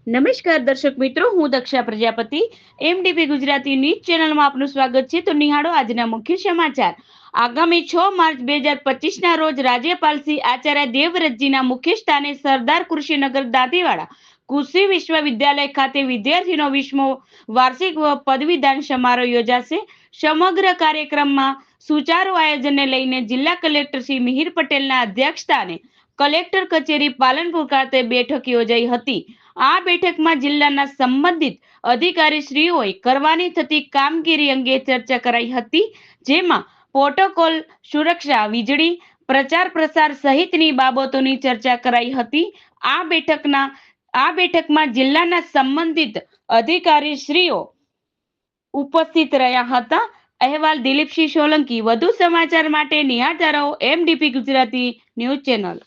નમસ્કાર દર્શક મિત્રો, હું દક્ષા પ્રજાપતિ એમડીપી ગુજરાતી ન્યૂઝ ચેનલમાં આપનું સ્વાગત છે. તો નિહાળો આજના મુખ્ય સમાચાર. આગામી 6 માર્ચ 2025ના રોજ રાજ્યપાલ શ્રી આચાર્ય દેવવ્રતજીના મુખ્ય સ્થાને સરદાર કૃષિનગર દાંતીવાડા કૃષિ વિશ્વવિદ્યાલય ખાતે વિદ્યાર્થીનો 20મો વાર્ષિક પદવીદાન સમારોહ યોજાશે. સમગ્ર કાર્યક્રમમાં સુચારુ આયોજનને લઈને જિલ્લા કલેક્ટર શ્રી મિહિર પટેલના અધ્યક્ષસ્થાને કલેક્ટર કચેરી પાલનપુર ખાતે બેઠક યોજાઈ હતી. આ બેઠકમાં જિલ્લાના સંબંધિત અધિકારીશ્રીઓએ કરવાની થતી કામગીરી અંગે ચર્ચા કરાઈ હતી, જેમાં પ્રોટોકોલ, સુરક્ષા, વીજળી, પ્રચાર પ્રસાર સહિતની બાબતોની ચર્ચા કરાઈ હતી. આ બેઠકમાં જિલ્લાના સંબંધિત અધિકારીશ્રીઓ ઉપસ્થિત રહ્યા હતા. અહેવાલ દિલીપસિંહ સોલંકી. વધુ સમાચાર માટે નિહાળતા રહો એમડીપી ગુજરાતી ન્યૂઝ ચેનલ.